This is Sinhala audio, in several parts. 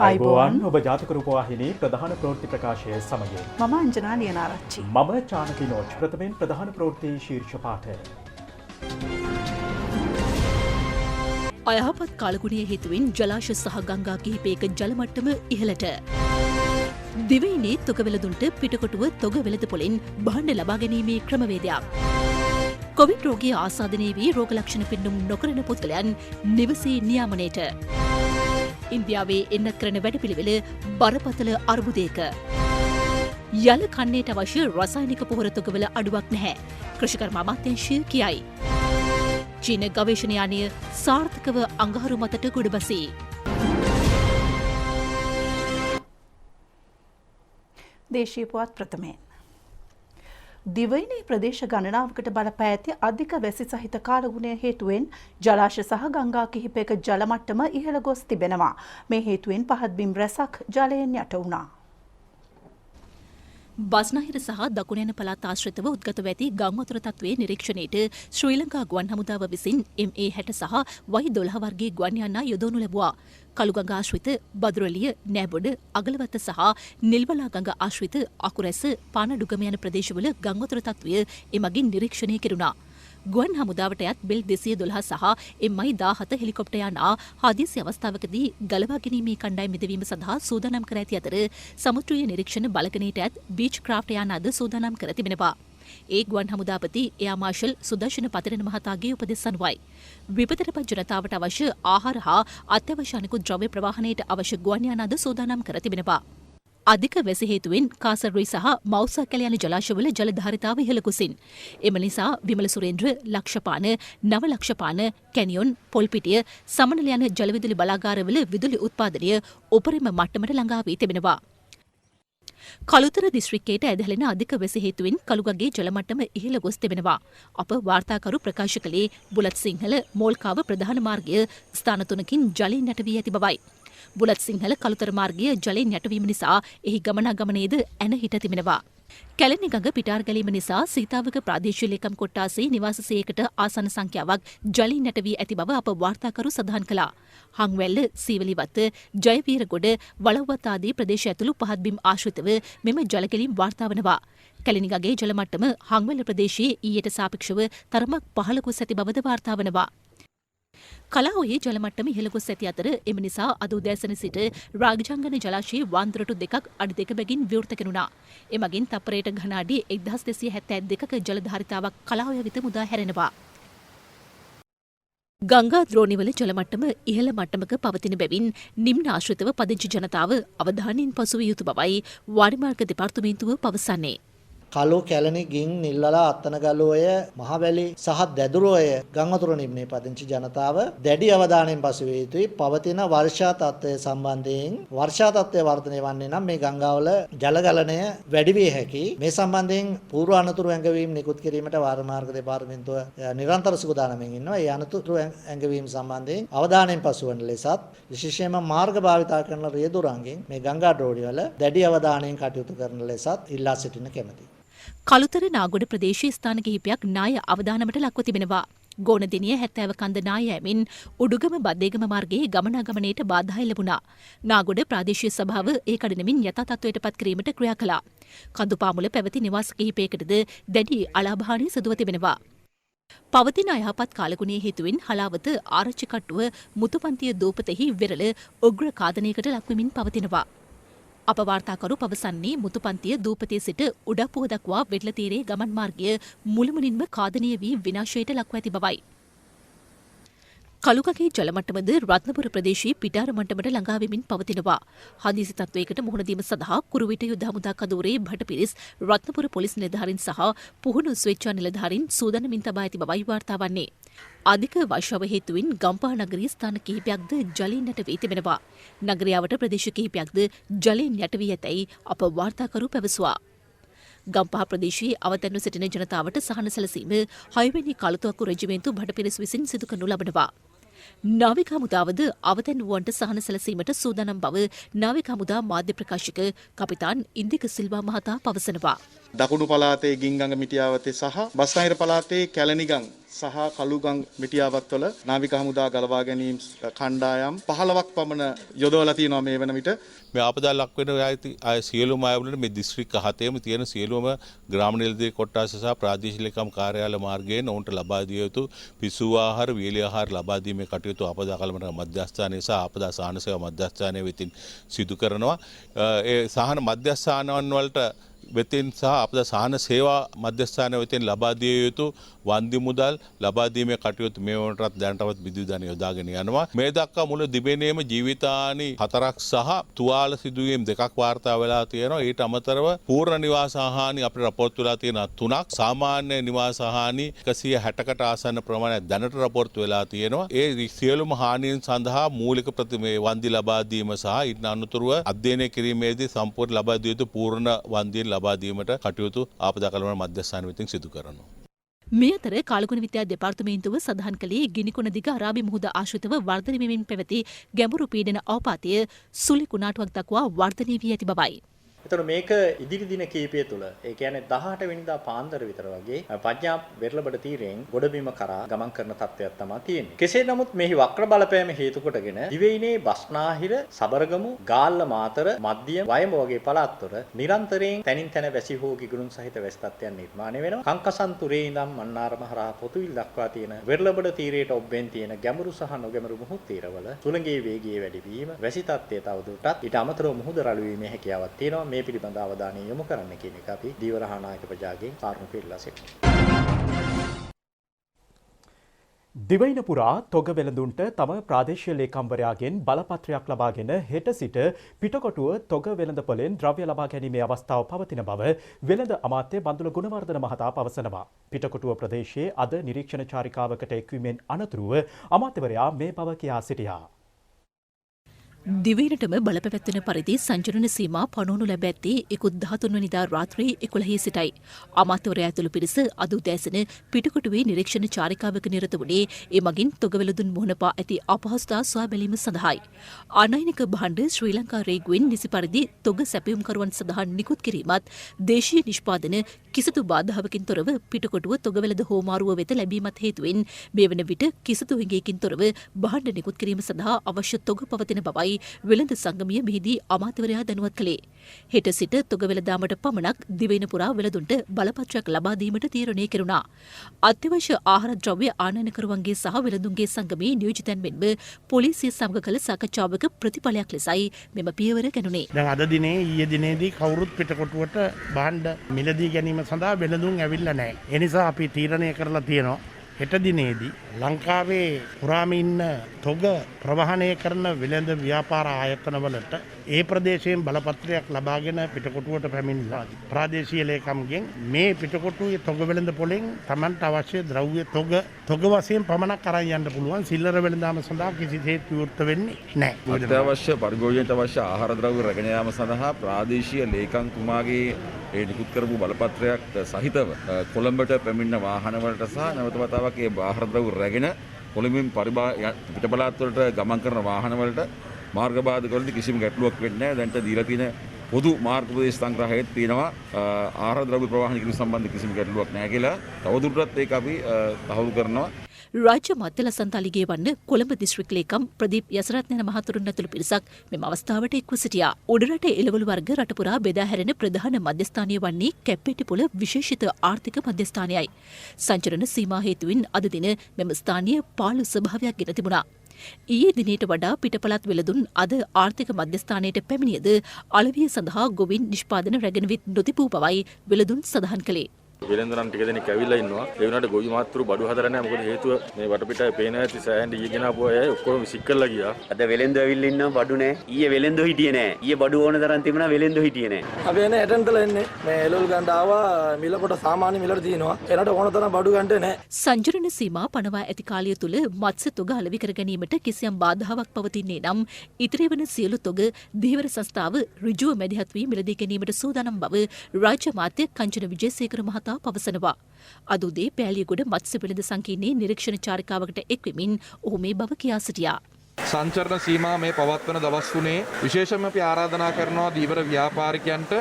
අයිබෝවන් ඔබ ජාතික රූපවාහිනී ප්‍රධාන ප්‍රවෘත්ති ප්‍රකාශය සමග මම අංජනා ලියනාරච්චි. මම චානකි නෝච් ප්‍රථමයෙන් ප්‍රධාන ප්‍රවෘත්ති ශීර්ෂ පාඨය. අයහපත් කාලගුණය හේතුවෙන් ජලාශ සහ ගංගා කිහිපයක ජල මට්ටම ඉහළට. දිවයිනේ තොගවෙළඳුන්ට පිටකොටුව තොගවෙළඳ පොලින් භාණ්ඩ ලබා ගැනීමේ ක්‍රමවේදයක්. කොවිඩ් රෝගී ආසාදනය වී රෝග ලක්ෂණ පෙන්නුම් නොකරන පුද්ගලයන් නිවසේ නියාමනයට. ඉන්දියාවේ එන්නත් කරන වැඩපිළිවෙල බරපතල අර්බුදයක. යල කන්නේට අවශ්‍ය රසායනික පොහොර තොගවල අඩුවක් නැහැ. කෘෂිකර්ම අමාත්‍යාංශය කියයි. චීන ගවේෂණ යානය සාර්ථකව අඟහරු මතට ගොඩබසී. දේශීය පුවත් ප්‍රථමයෙන්. දිවයිනේ ප්‍රදේශ ගණනාවකට බලපෑ ඇති අධික වැසි සහිත කාලගුණය හේතුවෙන් ජලාශ සහ ගංගා කිහිපයක ජල මට්ටම ඉහළ ගොස් තිබෙනවා. මේ හේතුවෙන් පහත් බිම් රැසක් ජලයෙන් යට වුණා. බස්නාහිර සහ දකුණ යන පළාත් ආශ්‍රිතව උද්ගතව ඇති ගංවතුර තත්ත්වයේ නිරීක්ෂණයට ශ්‍රී ලංකා ගුවන් හමුදාව විසින් MA60 සහ Y12 වර්ගයේ ගුවන් යානා යොදවනු ලැබුවා. කළුගඟ ආශ්‍රිත බදුරලිය, නෑබොඩ, අගලවත්ත සහ නිල්වලා ගඟ ආශ්‍රිත අකුරැස, පානඩුගම යන ප්‍රදේශවල ගංවතුර තත්ත්වය එමගින් නිරීක්ෂණය කෙරුණා. ගුවන් හමුදාවට අයත් බෙල් 212 සහ MI17 හෙලිකොප්ටර් යානා හදිසි අවස්ථාවකදී ගලවා ගැනීමේ කණ්ඩායම් මිදවීම සඳහා සූදානම් කර ඇති අතර සමුද්‍රීය නිරීක්ෂණ බලකණයට අයත් බීච් ක්‍රාෆ්ට් යානාද සූදානම් කර තිබෙනවා. ඒ ගුවන් හමුදාපති එයා මාර්ෂල් සුදර්ශන පතිරණ මහතාගේ උපදෙස් අනුවයි. විපතට පත් ජනතාවට අවශ්‍ය ආහාර හා අත්‍යවශ්‍ය අනෙකුත් ද්‍රව්‍ය ප්‍රවාහනයට අවශ්‍ය ගුවන් යානාද සූදානම් කර තිබෙනවා. අධික වැසි හේතුවෙන් කාසර්රුයි සහ මෞසා කැල යන ජලාශවල ජල ධාරිතාව ඉහළ කුසින්. එම නිසා විමල සුරේන්ද්‍ර, ලක්ෂපාන, නව ලක්ෂපාන, කැනියොන්, පොල්පිටිය, සමනල යන ජලවිදුලි බලාගාරවල විදුලි උත්පාදනය උපරිම මට්ටමට ළඟා වී තිබෙනවා. කළුතර දිස්ත්‍රික්කයට ඇදහැලෙන අධික වැසි හේතුවෙන් කළුගඟේ ජල මට්ටම ඉහළ ගොස් තිබෙනවා. අප වාර්තාකරු ප්‍රකාශ කළේ බුලත් සිංහල මෝල්කාව ප්‍රධාන මාර්ගය ස්ථාන 3කින් ජලයෙන් යට වී ඇති බවයි. බුලත් සිංහල කළුතර මාර්ගය ජලයෙන් යටවීම නිසා එහි ගමනාගමනයේද ඇන හිට තිබෙනවා. කැලණි ගඟ පිටාර ගැලීම නිසා සීතාවක ප්‍රාදේශීය ලේකම් කොට්ටාසේ නිවාස 100කට ආසන්න සංඛ්‍යාවක් ජලයෙන් යට වී ඇති බව අප වාර්තාකරු සඳහන් කළා. හංවැල්ල, සීවලිවත්ත, ජයවීරගොඩ, වලව්වත් ආදී ප්‍රදේශ ඇතුළු පහත් බිම් ආශ්‍රිතව මෙම ජල ගැලීම් වාර්තා වනවා. කැලණි ගඟේ ජල මට්ටම හංවැල්ල ප්‍රදේශයේ ඊට සාපේක්ෂව තරමක් පහළ ගොස් ඇති බවද වාර්තා වනවා. කලාඔයේ ජල මට්ටම ඉහළ ගොස් ඇති අතර එම නිසා අද උදෑසන සිට රාගජංගන ජලාශයේ වාන්දරටු දෙකක් අඩි 2 බැගින් විවෘත කෙරුණා. එමගින් තප්පරයට ඝන අඩි 1272ක ජල ධාරිතාවක් කලාඔය වෙත මුදා හැරෙනවා. ගංගා ද්‍රෝණිවල ජල මට්ටම ඉහළ මට්ටමක පවතින බැවින් නිම්න ආශ්‍රිතව පදිංචි ජනතාව අවධානයෙන් පසු විය යුතු බවයි වාරිමාර්ග දෙපාර්තමේන්තුව පවසන්නේ. කළු කැලණි ගින් නිල්වලා අත්තනගලුවය මහවැලි සහ දැදුරුවය ගංවතුර නිම්නයේ පදිංචි ජනතාව දැඩි අවධානයෙන් පසුවිය යුතුයි. පවතින වර්ෂා තත්ත්වය සම්බන්ධයෙන් වර්ෂා තත්ත්වය වර්ධනය වන්නේ නම් මේ ගංගාවල ජල ගලණය වැඩි විය හැකියි. මේ සම්බන්ධයෙන් පූර්ව අනතුරු ඇඟවීම් නිකුත් කිරීමට වාරමාර්ග දෙපාර්තමේන්තුව නිරන්තර සුබදානමින් ඉන්නවා. ඒ අනතුරු ඇඟවීම් සම්බන්ධයෙන් අවධානයෙන් පසුවන ලෙසත් විශේෂයෙන්ම මාර්ග භාවිතා කරන රියදුරන්ගෙන් මේ ගංගා ඩෝඩි වල දැඩි අවධානයෙන් කටයුතු කරන ලෙසත් ඉල්ලා සිටින කැමැතියි. කළුතර නාගොඩ ප්‍රදේශීය ස්ථාන කිහිපයක් නාය අවධානමට ලක්ව තිබෙනවා. ගෝනදිනිය 70 කන්ද නාය යමින් උඩුගම බද්දේගම මාර්ගයේ ගමනාගමනයට බාධා ලැබුණා. නාගොඩ ප්‍රාදේශීය සභාව ඒ කඩනමින් යථා තත්ත්වයට පත් කිරීමට ක්‍රියා කළා. කඳුපාමුල පැවති නිවාස කිහිපයකටද දැඩි අලාභහානි සිදුව තිබෙනවා. පවතින අයහපත් කාලගුණයේ හේතුවෙන් හලාවත ආරච්චි කට්ටුව මුතුපන්තිය දූපතෙහි වෙරළ උග්‍ර ඝාතනයකට ලක්වෙමින් පවතිනවා. අප වාර්තාකරු පවසන්නේ මුතුපන්තිය දූපතේ සිට උඩපුව දක්වා වෙරළ තීරයේ ගමන් මාර්ගය මුළුමනින්ම ඛාදනය වී විනාශයට ලක්ව ඇති බවයි. කළුගඟේ ජල මට්ටමද රත්නපුර ප්‍රදේශයේ පිටාර මට්ටමට ළඟා වෙමින් පවතිනවා. හදිසි තත්වයකට මුහුණ දීම සඳහා කුරුවිට යුද හමුදා කඳවුරේ භටපිරිස් රත්නපුර පොලිස් නිලධාරීන් සහ පුහුණු ස්වේච්ඡා නිලධාරීන් සූදානමින් තබා ඇති බවයි වාර්තා වන්නේ. අධික වර්ෂාව හේතුවෙන් ගම්පහ නගරයේ ස්ථාන කිහිපයක්ද ජලයෙන් යට වී තිබෙනවා. නගරයාවට ප්‍රදේශ කිහිපයක්ද ජලයෙන් යට වී ඇතැයි අප වාර්තාකරු පැවසුවා. ගම්පහ ප්‍රදේශයේ අවතැන්ව සිටින ජනතාවට සහන සැලසීම 6 වෙනි කළුතුවක්කු රෙජිමේන්තු භටපිරිස් විසින් සිදු කරනු ලබනවා. නාවික හමුදාවද අවතැන්වුවන්ට සහන සැලසීමට සූදානම් බව නාවික හමුදා මාධ්‍ය ප්‍රකාශක කපිතාන් ඉන්දික සිල්වා මහතා පවසනවා. දකුණු පළාතේ ගින්ගඟ මිටියාවතේ සහ බස්නාහිර පළාතේ කැලණිගඟ සහ කළුගම් මිටියාවත් වල නාවික හමුදා ගලවා ගැනීම කණ්ඩායම් 15ක් පමණ යොදවලා තියෙනවා මේ වන විට. මේ ආපදා ලක් වෙන අය සියලුම අය වලට මේ දිස්ත්‍රික්ක 7ෙම තියෙන සියලුම ග්‍රාම නිලධාරී කොට්ටාස සහ ප්‍රාදේශීය ලේකම් කාර්යාල මාර්ගයෙන් ඔවුන්ට ලබා දිය යුතු පිසු ආහාර, වීලි ආහාර ලබා දීමේ කටයුතු ආපදා කළමන මධ්‍යස්ථානයේ සහ ආපදා සහන සේවා මධ්‍යස්ථානයේ වෙතින් සිදු කරනවා. ඒ සහන මධ්‍යස්ථානවන් වලට වෙතින් සහ ආපදා සහන සේවා මධ්‍යස්ථාන වෙතින් ලබා දිය යුතු වන්දි මුදල් ලබා දීමේ කටයුතු මේ වනටත් දැනටවත් විදුලි යොදාගෙන යනවා. මේ දක්වා මුළු දිවයිනේම ජීවිතහානි 4ක් සහ තුවාල සිදුවීම් 2ක් වාර්තා වෙලා තියෙනවා. ඊට අමතරව පූර්ණ නිවාස හානි අපිට රපෝර්ට් වෙලා තියෙන 3ක්, සාමාන්‍ය නිවාස හානි 160කට ආසන්න ප්‍රමාණයක් දැනට රපෝර්ට් වෙලා තියෙනවා. ඒ සියලුම හානියන් සඳහා මූලික ප්‍රතිමේ වන්දි ලබා දීම සහ ඊට අනුතුරුව අධ්‍යයනය කිරීමේදී සම්පූර්ණ ලබා දිය යුතු පූර්ණ වන්දියෙන් ලබා දීමට කටයුතු ආපදා කළමන මධ්‍යස්ථාන වෙතින් සිදු කරනවා. මේ අතර කාලගුණ විද්‍යා දෙපාර්තමේන්තුව සඳහන් කළේ ගිනිකොන දිග අරාබි මුහුද ආශ්‍රිතව වර්ධනය වෙමින් පැවති ගැඹුරු පීඩන අවපාතය සුළි කුණාටුවක් දක්වා වර්ධනය වී ඇති බවයි. එතකොට මේක ඉදිරි දින කීපය තුළ ඒ කියන්නේ 18 වෙනිදා පාන්දර විතර වගේ පඤ්ඤාප් වෙරළබඩ තීරයෙන් ගොඩබිම කරා ගමන් කරන තත්ත්වයක් තමයි තියෙන්නේ. කෙසේ නමුත් මෙහි වක්‍ර බලපෑම හේතු කොටගෙන දිවයිනේ බස්නාහිර, සබරගමු, ගාල්ල මාතර, මධ්‍යම, වයඹ වගේ පළාත්වල නිරන්තරයෙන් තනින් තන වැසි හෝ ගිගුරුන් සහිත වැසි තත්ත්වයන් නිර්මාණය වෙනවා. කංකසන්තුරේ ඉඳන් මන්නාරම හරහා පොතුවිල් දක්වා තියෙන වෙරළබඩ තීරයට ඔබ්බෙන් තියෙන ගැඹුරු සහ නොගැඹුරු මුහුද් තීරවල සුළඟේ වේගය වැඩි වීම, වැසි තත්ත්වය තවදුරටත් ඊට අමතරව මුහුද රළු වීමේ හැකියාවක් තියෙනවා. මේ පිළිබඳ අවධානය යොමු කරන්න කියන එක අපි දීවරහා නායක ප්‍රජාගේ කාරුණික ඉල්ලා සිටිනවා. දිවයින පුරා තොග වෙළඳුන්ට තම ප්‍රාදේශීය ලේකම්වරයාගෙන් බලපත්‍රයක් ලබාගෙන හෙට සිට පිටකොටුව තොග වෙළඳපොලෙන් ද්‍රව්‍ය ලබා ගැනීමේ අවස්ථාව පවතින බව වෙළඳ අමාත්‍ය බන්දුල ගුණවර්ධන මහතා පවසනවා. පිටකොටුව ප්‍රදේශයේ අද නිරීක්ෂණ චාරිකාවකට එක්වීමෙන් අනතුරුව අමාත්‍යවරයා මේ බව කියා සිටියා. දිවයිනටම බලපැවැත්වෙන පරිදි සංචරණ සීමා පනවනු ලැබ ඇත්තේ 13 වෙනිදා රාත්‍රී 11 සිටයි. අමාත්‍යවරයා ඇතුළු පිරිස අද උදෑසන පිටකොටුවේ නිරීක්ෂණ චාරිකාවක නිරත වුණේ ඒ මගින් තොගවැළඳුන් මුහුණපා ඇති අපහසුතා සොයා බැලීම සඳහායි. ආනයනික භාණ්ඩ ශ්‍රී ලංකා රේගුවෙන් නිසි පරිදි තොග සැපයුම්කරුවන් සඳහා නිකුත් කිරීමත් දේශීය නිෂ්පාදන කිසිදු බාධාවකින් තොරව පිටකොටුව තොගවැළඳ හෝමාරුව වෙත ලැබීමත් හේතුවෙන් මේ වන විට කිසිදු හිඟයකින් තොරව භාණ්ඩ නිකුත් කිරීම සඳහා අවශ්‍ය තොග පවතින බවයි වෙළඳ සංගමය මෙහිදී අමාත්‍යවරයා දැනුවත් කළේ. හෙට සිට තොග වෙළඳාමට පමණක් දිවයින පුරා වෙළඳුන්ට බලපත්‍රයක් ලබා දීමට තීරණය කෙරුණා. අත්‍යවශ්‍ය ආහාර ද්‍රව්‍ය ආනයනකරුවන්ගේ සහ වෙළඳුන්ගේ සංගමේ නියෝජිතයන් මෙන්ම පොලිසිය සමග කළ සාකච්ඡාවක ප්‍රතිඵලයක් ලෙසයි මෙම පියවර ගැනුණේ. දැන් අද දිනේ ඊයේ දිනේදී කවුරුත් පිටකොටුවට භාණ්ඩ මිලදී ගැනීම සඳහා වෙළඳුන් ඇවිල්ලා නැහැ. ඒ නිසා අපි තීරණය කරලා තියෙනවා හෙට දිනේදී ලංකාවේ පුරාම ඉන්න තොග ප්‍රවාහනය කරන වෙළඳ ව්‍යාපාර ආයතනවලට ඒ ප්‍රදේශයෙන් බලපත්‍රයක් ලබාගෙන පිටකොටුවට පැමිණලා ප්‍රාදේශීය ලේකම්ගෙන් මේ පිටකොටුවේ තොග වෙළඳ පොලෙන් Tamanට අවශ්‍ය ද්‍රව්‍ය තොග වශයෙන් පමණක් අරන් යන්න පුළුවන්. සිල්ලර වෙළඳාම සඳහා කිසිසේත් විවෘත වෙන්නේ නැහැ. අත්‍යවශ්‍ය පරිභෝජනයට අවශ්‍ය ආහාර ද්‍රව්‍ය රැගෙන යාම සඳහා ප්‍රාදේශීය ලේකම් තුමාගේ ඒ නිකුත් කරපු බලපත්‍රයක් සහිතව කොළඹට පැමිණෙන වාහනවලට සහ නැවත වතාවක් ඒ ආහාර ද්‍රව්‍ය රැගෙන කොළඹින් පිටපළාත් වලට ගමන් කරන වාහනවලට මාර්ග බාධකවලදී කිසිම ගැටලුවක් වෙන්නේ නැහැ. දැන්ට දීලා තියෙන පොදු මාර්ග ප්‍රදේශ සංග්‍රහයේත් තියෙනවා ආහාර ද්‍රව්‍ය ප්‍රවාහන කිරීම සම්බන්ධ කිසිම ගැටලුවක් නැහැ කියලා. තවදුරටත් ඒක අපි තහවුරු කරනවා. රාජ්‍ය මධ්‍ය ලසන්තාලිගේ වන්න කොළඹ දිස්ත්‍රික් ලේකම් ප්‍රදීප් යසරත්න මහතුරුන් ඇතුළු පිරිසක් මෙම අවස්ථාවට එක්ව සිටියා. උඩරට එළවලු වර්ග රටපුරා බෙදා හැරෙන ප්‍රධාන මධ්‍යස්ථානය වන්නේ කැප්පෙටිපොළ විශේෂිත ආර්ථික මධ්‍යස්ථානයයි. සංචරණ සීමා හේතුවෙන් අද දින මෙම ස්ථානීය පාළු ස්වභාවයක් ගෙන තිබුණා. ඊයේ දිනේට වඩා පිටපළාත් වෙළඳුන් අද ආර්ථික මධ්‍යස්ථානයට පැමිණියද අලවිය සඳහා ගොවින් නිෂ්පාදන රැගෙන විත් නොතිබූ බවයි වෙළඳුන් සඳහන් කළේ. වෙළඳනම් ටික දෙනෙක් ඇවිල්ලා ඉන්නවා. ඒ වුණාට ගොවි මාත්‍රු බඩු හදලා නැහැ. මොකද හේතුව මේ වටපිටාවේ පේන ඇති සෑහෙන ඊගෙන ආපු අය ඔක්කොම විසික් කරලා ගියා. අද වෙළඳ ඇවිල්ලා ඉන්නවා බඩු නැහැ. ඊයේ වෙළඳ හිටියේ නැහැ. ඊයේ බඩු ඕන තරම් තිබුණා වෙළඳ හිටියේ නැහැ. අපි එනේ එතනතල එන්නේ. මේ එළවලු ගන්න ආවා මිල කොට සාමාන්‍ය මිලට තියෙනවා. එනට ඕන තරම් බඩු ගන්න නැහැ. සංජරණ සීමා පනවා ඇති කාලය තුල මත්ස්‍ය තොග අලෙවි කර ගැනීමට කිසියම් බාධාවක් පවතින්නේ නම් ඉතිරි වන සියලු තොග ධීවර සංස්ථාව ඍජුව මැදිහත් වී මිලදී ගැනීමට සූදානම් බව රාජ්‍ය මාත්‍ය කංචන විජේසේකර මහතා පවසනවා. අද උදේ පෑලියගොඩ මත්ස්‍ය වෙළඳ සංකීර්ණයේ නිරීක්ෂණ චාරිකාවකට එක්වෙමින් ඔහු මේ බව කියා සිටියා. සංචරණ සීමා මේ පවත්වන දවස් තුනේ විශේෂයෙන්ම අපි ආරාධනා කරනවා දීවර ව්‍යාපාරිකයන්ට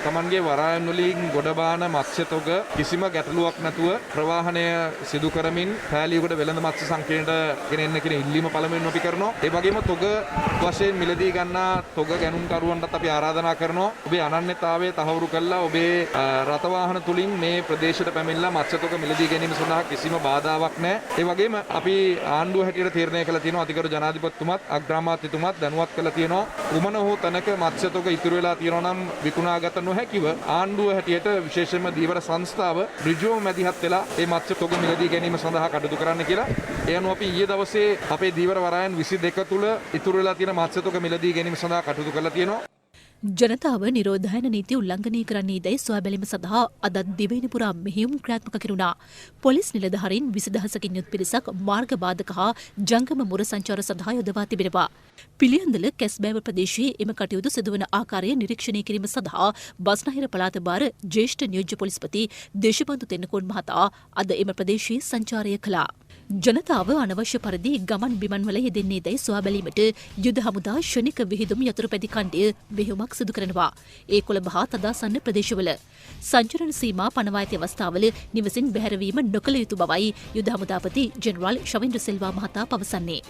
තමන්ගේ වරායන් වලින් ගොඩබාන මත්ස්‍ය තොග කිසිම ගැටලුවක් නැතුව ප්‍රවාහනය සිදු කරමින් පෑලියගොඩ වෙළඳ මත්ස්‍ය සංකේතයට ගෙනෙන්න කියන ඉල්ලීම පළමුවෙන් අපි කරනවා. ඒ වගේම තොග වශයෙන් මිලදී ගන්නා තොග ගැනුම්කරුවන්ටත් අපි ආරාධනා කරනවා ඔබේ අනන්‍යතාවය තහවුරු කළා ඔබේ රථ වාහන තුලින් මේ ප්‍රදේශයට පැමිණලා මත්ස්‍ය තොග මිලදී ගැනීම සඳහා කිසිම බාධාවක් නැහැ. ඒ වගේම අපි ආණ්ඩුව හැටියට තීරණය කළා තියෙනවා අධිකරු ජනාධිපතිතුමත් අග්‍රාමාත්‍යතුමත් දැනුවත් කළා තියෙනවා කුමන හෝ තැනක මත්ස්‍ය තොග ඉතුරු වෙලා තියෙනවා නම් විකුණාගත නොහැකිව ආණ්ඩුව හැටියට විශේෂයෙන්ම දීවර සංස්ථාව ඍජුවම මැදිහත් වෙලා මේ මත්ස්‍ය තොග මිලදී ගැනීම සඳහා කටයුතු කරන්න කියලා. ඒ අනුව අපි ඊයේ දවසේ අපේ දීවර වරායන් 22 තුල ඉතුරු වෙලා තියෙන මත්ස්‍ය තොග මිලදී ගැනීම සඳහා කටයුතු කරලා තියෙනවා. ජනතාව නිරෝධායන නීති උල්ලංඝනය කරන්නේ දැයි සොයා බැලීම සඳහා අදත් දිවයින පුරා මෙහෙයුම් ක්‍රියාත්මක කෙරුණා. පොලිස් නිලධාරීන් 20000කින් යුත් පිරිසක් මාර්ග බාධක හා ජංගම මුර සංචාර සඳහා යොදවා තිබෙනවා. පිළියන්දල කැස්බෑව ප්‍රදේශයේ එම කටයුතු සිදුවන ආකාරය නිරීක්ෂණය කිරීම සඳහා බස්නාහිර පළාත භාර ජ්‍යෙෂ්ඨ නියෝජ්‍ය පොලිස්පති දේශබන්දු තෙන්නකෝන් මහතා අද එම ප්‍රදේශයේ සංචාරය කළා. ජනතාව අනවශ්‍ය පරිදි ගමන් බිමන්වල යෙදෙන්නේ දැයි සොයා බැලීමට යුද හමුදා ශනික විහිදුම් යතුරුපැදි කණ්ඩය මෙහෙයුමක් සිදු කරනවා. ඒ කොළඹ හා තදාසන්න ප්‍රදේශවල සංචරණ සීමා පනවා ඇති අවස්ථාවල නිවසින් බැහැරවීම නොකළ යුතු බවයි යුද හමුදාපති ජෙනරාල් ශවින්ද්‍ර සිල්වා මහතා පවසන්නේ.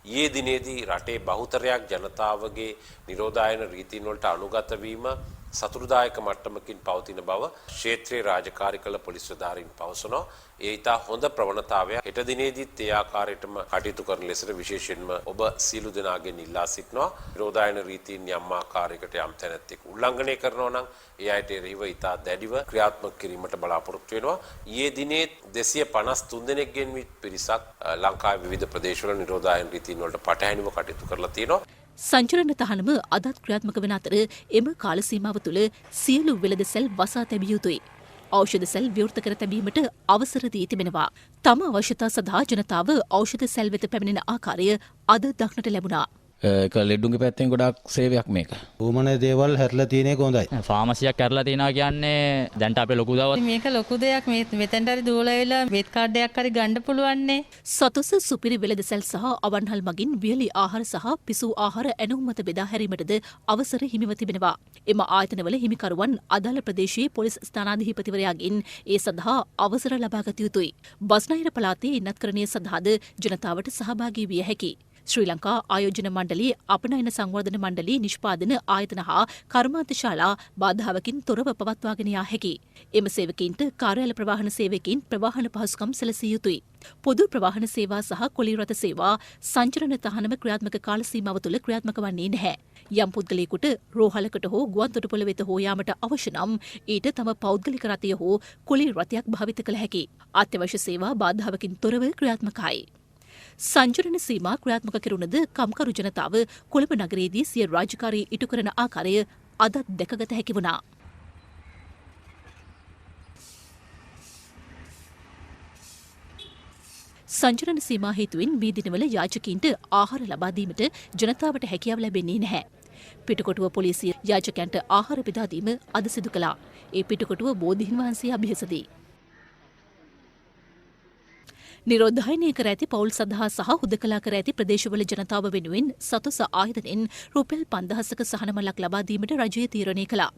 ඊයේ දිනේදී රටේ බහුතරයක් ජනතාවගේ නිරෝධායන රීතීන් වලට අනුගත වීම සතුටුදායක මට්ටමකින් පවතින බව ක්ෂේත්‍රයේ රාජකාරී කළ පොලිස් නිලධාරීන් පවසනවා. ඒ ඉතා හොඳ ප්‍රවණතාවයක්. හෙට දිනේදීත් ඒ ආකාරයටම කටයුතු කරන ලෙසට විශේෂයෙන්ම ඔබ සියලු දෙනාගෙන් ඉල්ලා සිටිනවා. නිරෝධායන රීතීන් යම් ආකාරයකට යම් තැනැත්තෙක් උල්ලංඝනය කරනවා නම් ඒ අයට එරෙහිව ඉතා දැඩිව ක්‍රියාත්මක කිරීමට බලාපොරොත්තු වෙනවා. ඊයේ දිනේ 253 දෙනෙක්ගෙන් පිරිසක් ලංකාවේ විවිධ ප්‍රදේශවල නිරෝධායන රීතීන් වලට පටහැනිව කටයුතු කරලා තියෙනවා. සංචලන තහනම අදත් ක්‍රියාත්මක වන අතර එම කාල සීමාව තුළ සියලු වෙළඳ සැල් වසා තැබිය යුතුයි. ඖෂධ සැල් විවෘත කර තැබීමට අවසර දී තිබෙනවා. තම අවශ්‍යතා සඳහා ජනතාව ඖෂධ සැල් වෙත පැමිණෙන ආකාරය අද දක්නට ලැබුණා. ඒක ලෙඩුන්ගේ පැත්තෙන් ගොඩක් සේවයක් මේක. ඕමනේ දේවල් හැරලා තියෙන එක හොඳයි. ෆාමසියක් කරලා තියනවා කියන්නේ දැන්ට අපේ ලොකු දවස්. මේක ලොකු දෙයක්. මේ මෙතෙන්ට හරි දුවලා ඇවිල්ලා වෙත් කාඩ් එකක් හරි ගන්න පුළුවන් නේ. සතොස සුපිරි වෙළඳ සැල් සහ අවන්හල් මගින් වියලි ආහාර සහ පිසු ආහාර ඇනුම් මත බෙදා හැරීමටද අවසර හිමිව තිබෙනවා. එම ආයතනවල හිමිකරුවන් අදාළ ප්‍රදේශයේ පොලිස් ස්ථානාධිපතිවරයාගෙන් ඒ සඳහා අවසර ලබා ගත යුතුයි. බස්නාහිර පළාතේ ඉන්නත්කරණය සඳහාද ජනතාවට සහභාගී විය හැකියි. ශ්‍රී ලංකා ආයෝජන මණ්ඩලයේ අපනයන සංවර්ධන මණ්ඩලයේ නිෂ්පාදන ආයතන හා කර්මාන්ත ශාලා බාධාවකින් තොරව පවත්වාගෙන යා හැකියි. එම සේවකීන්ට කාර්යාල ප්‍රවාහන සේවකීන් ප්‍රවාහන පහසුකම් සැලසිය යුතුයි. පොදු ප්‍රවාහන සේවා සහ කොළී රථ සේවා සංචරණ තහනම ක්‍රියාත්මක කාල සීමාව තුළ ක්‍රියාත්මක වන්නේ නැහැ. යම් පුද්ගලයෙකුට රෝහලකට හෝ ගුවන් තොටුපොළ වෙත හෝ යාමට අවශ්‍ය නම් ඊට තම පෞද්ගලික රථය හෝ කොළී රථයක් භාවිත කළ හැකියි. අත්‍යවශ්‍ය සේවා බාධාවකින් තොරව ක්‍රියාත්මකයි. සංචරණ සීමා ක්‍රියාත්මක කෙරුණද කම්කරු ජනතාව කොළඹ නගරයේදී සිය රාජකාරී ඉටු කරන ආකාරය අදත් දැකගත හැකි වුණා. සංචරණ සීමා හේතුවෙන් මේ දිනවල යාචකීන්ට ආහාර ලබා දීමට ජනතාවට හැකියාව ලැබෙන්නේ නැහැ. පිටකොටුව පොලිසිය යාචකයන්ට ආහාර බෙදා දීම අද සිදු කළා. ඒ පිටකොටුව බෝධීන් වහන්සේ අභියසදී. නිරෝධායනය කර ඇති පවුල් සඳහා සහ හුදකලා කර ඇති ප්‍රදේශවල ජනතාව වෙනුවෙන් සතොස ආයතනෙන් රුපියල් 5000ක සහනමල්ලක් ලබා දීමට රජය තීරණය කළා.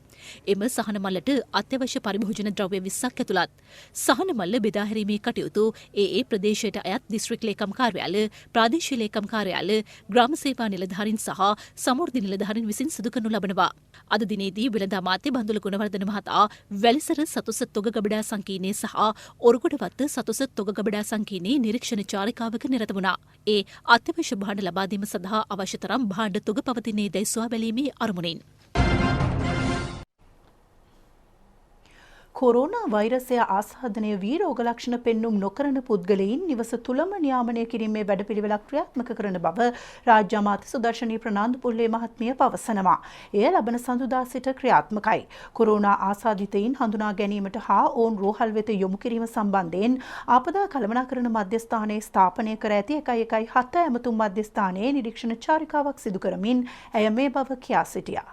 එම සහනමල්ලට අත්‍යවශ්‍ය පරිභෝජන ද්‍රව්‍ය 20ක් ඇතුළත්. සහනමල්ල බෙදා හැරීමේ කටයුතු ඒ ප්‍රදේශයට අයත් දිස්ත්‍රික් ලේකම් කාර්යාල, ප්‍රාදේශීය ලේකම් කාර්යාල, ග්‍රාම සේවා නිලධාරීන් සහ සමෘද්ධි නිලධාරීන් විසින් සිදු කරනු ලබනවා. අද දිනේදී වෙළඳ අමාත්‍ය බන්දුල ගුණවර්ධන මහතා වැලිසර සතොස තොග ගබඩා සංකීර්ණයේ සහ ඔරුගොඩවත්ත සතොස තොග ගබඩා සංකීර්ණයේ නිරීක්ෂණ චාරිකාවක නිරත වුණා. ඒ අත්‍යවශ්‍ය භාණ්ඩ ලබා දීම සඳහා අවශ්‍ය තරම් භාණ්ඩ තොග පවතින්නේ දැයි සොයා බැලීමේ අරමුණින්. කොරෝනා වෛරසය ආසාදනය වී රෝග ලක්ෂණ පෙන්නුම් නොකරන පුද්ගලයින් නිවස තුළම නියාමනය කිරීමේ වැඩපිළිවෙලක් ක්‍රියාත්මක කරන බව රාජ්‍ය අමාත්‍ය සුදර්ශනී ප්‍රනාන්දුපුල්ලේ මහත්මිය පවසනවා. එය ලබන සඳුදා සිට ක්‍රියාත්මකයි. කොරෝනා ආසාදිතයින් හඳුනා ගැනීමට හා ඔවුන් රෝහල් වෙත යොමු කිරීම සම්බන්ධයෙන් ආපදා කළමනාකරණ මධ්‍යස්ථානයේ ස්ථාපනය කර ඇති 117 ඇමතුම් මධ්‍යස්ථානයේ නිරීක්ෂණ චාරිකාවක් සිදු කරමින් ඇය මේ බව කියා සිටියා.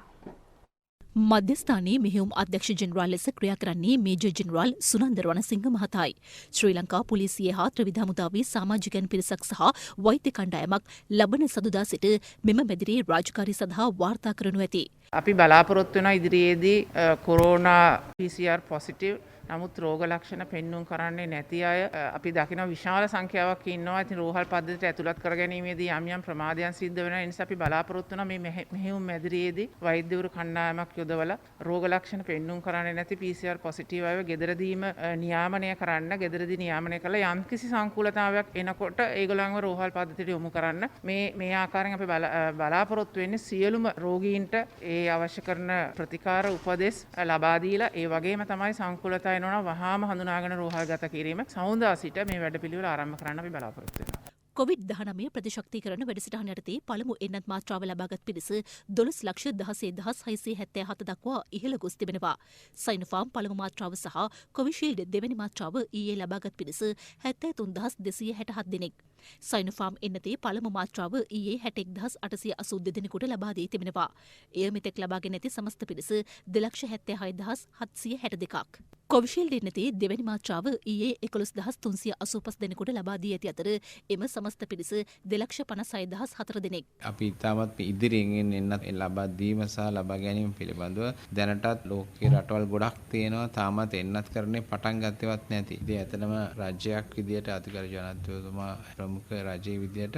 මධ්‍යස්ථානයේ මෙහෙයුම් අධ්‍යක්ෂ ජෙනරාල් ලෙස ක්‍රියා කරන්නේ මේජර් ජෙනරාල් සුනන්ද රණසිංහ මහතායි. ශ්‍රී ලංකා පොලිසිය හා ත්‍රිවිධ හමුදාවේ සමාජිකයන් පිරිසක් සහ වෛද්‍ය කණ්ඩායමක් ලබන සදුදා සිට මෙම මැදිරියේ රාජකාරී සඳහා වාර්තා කරනු ඇති. අපි බලාපොරොත්තු වෙන ඉදිරියේදී කොරෝනා PCR පොසිටිව් නමුත් රෝග ලක්ෂණ පෙන්눔 කරන්නේ නැති අය අපි දකින විශාල සංඛ්‍යාවක් ඉන්නවා. ඉතින් රෝහල් පද්ධතියට ඇතුළත් කර ගැනීමේදී යම් යම් ප්‍රමාදයන් සිද්ධ වෙනවා. ඒ නිසා අපි බලාපොරොත්තු වෙනවා මේ මෙහෙයුම් මැදිරියේදී වෛද්‍යවරු කණ්ඩායමක් යොදවලා රෝග ලක්ෂණ පෙන්눔 කරන්නේ නැති PCR පොසිටිව් අයව ගෙදරදීම නියාමනය කරන්න, ගෙදරදී නියාමනය කළා යම්කිසි සංකූලතාවයක් එනකොට ඒගොල්ලන්ව රෝහල් පද්ධතියට යොමු කරන්න. මේ ආකාරයෙන් අපි බලාපොරොත්තු වෙන්නේ සියලුම රෝගීන්ට ඒ අවශ්‍ය කරන ප්‍රතිකාර උපදෙස් ලබා දීලා ඒ වගේම තමයි සංකූලතා වහාම හඳුනාගෙන රෝහල්ගත කිරීම සමුදා සිට මේ වැඩපිළිවෙල ආරම්භ කරන්න අපි බලාපොරොත්තු වෙනවා. කොවිඩ්-19 ප්‍රතිශක්තිකරණ වැඩසටහන යටතේ පළමු එන්නත් මාත්‍රාව ලබාගත් පිරිස 12,16,677 දක්වා ඉහළ ගොස් තිබෙනවා. සයිනෝෆාම් පළමු මාත්‍රාව සහ කොවිෂීල්ඩ් දෙවැනි මාත්‍රාව ඊයේ ලබාගත් පිරිස 73,267 දෙනෙක්. සයිනෝෆාම් එන්නතේ පළමු මාත්‍රාව ඊයේ 61,882 දෙනෙකුට ලබා දී තිබෙනවා. එය මෙතෙක් ලබාගෙන ඇති සමස්ත පිරිස 2,76,762ක්. කොවිෂීල්ඩ් එන්නතේ දෙවැනි මාත්‍රාව ඊයේ 11,385 දෙනෙකුට ලබා දී ඇති අතර එම සමස්ත පිරිස 2,56,004 දෙනෙක්. අපි ඉතාමත් ඉදිරියෙන් එන්නත් ලබා දීම සහ ලබා ගැනීම පිළිබඳව දැනටත් ලෝකයේ රටවල් ගොඩක් තියෙනවා තාමත් එන්නත් කරන්නේ පටන් ගත්තේවත් නැති. ඉතින් ඇත්තටම රාජ්‍යයක් විදියට අධිකාරී ජනාධිපතිතුමා ප්‍රමුඛ රජයේ විදියට